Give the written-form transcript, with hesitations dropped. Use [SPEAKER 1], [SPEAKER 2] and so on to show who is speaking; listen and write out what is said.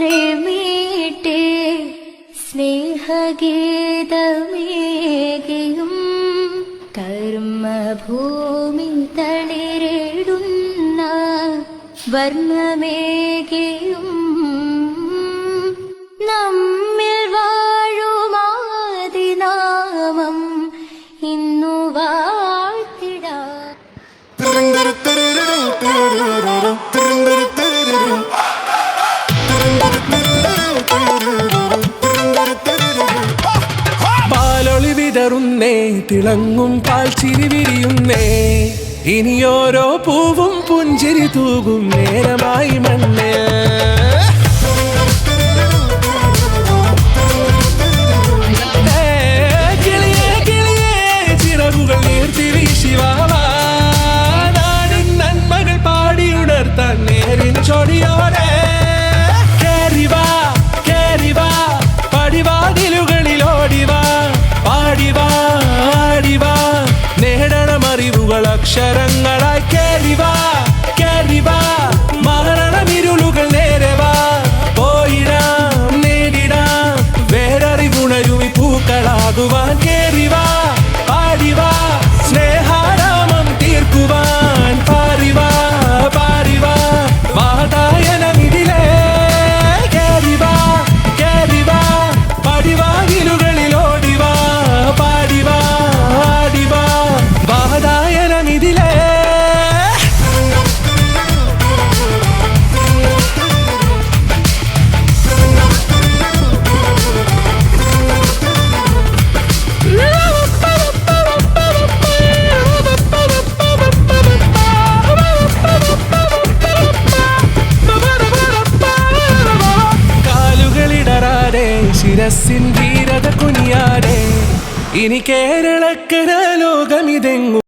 [SPEAKER 1] ഹൃദയരാഗതന്ത്രമീട്ടേ സ്നേഹഗീതമേകിയും കർമ്മഭൂമി തളിരിടുന്ന വർണ്ണമേകിയും നമ്മിൽ വാഴുമാതിനാമം ഇന്നു വാഴ്ത്തിടാ.
[SPEAKER 2] പാലൊളി വിതറുന്നേ, തിളങ്ങും പാൽച്ചിരി വിരിയുന്നേ, ഇനിയോരോ പൂവും പുഞ്ചിരി തൂകും നേരമായി മണ്ണേ. കിളിയേ കിളിയേ ചിറകുകൾ നീർത്തി വീശിവാവാ, നാടിൻ നന്മകൾ പാടിയുണർത്താൻ നേരിൻ ചൊടിയോടെ കേറിവാ കേറിവാ, പടിവാതിലുകളിലോടിവാ, പാടിവാ ആടിവാ, നേടണമറിവുകൾ അക്ഷരങ്ങളായി കേറിവാ കേറിവാ, മരണമിരുളുകൾ നേരവാ, പോയിടാം നേടിടാം വേററിവുണരുമി പൂക്കളാകുവാൻ കേറിവാ പാടിവാ, സ്നേഹാരാമം തീർക്കുവാൻ പാറിവാ പാറിവാ, വാതായനമിതിലേ കേറിവാ കേറിവാ, പടിവാതിലുകളിലോടിവാ, പാടിവാ ആടിവാ, വാതായനമിതിലേ. കാലുകളിടറാതെ ശിരസിൻ ധീരത കുനിയാതെ, ഇനി കേരളക്കര ലോകമിതെങ്ങും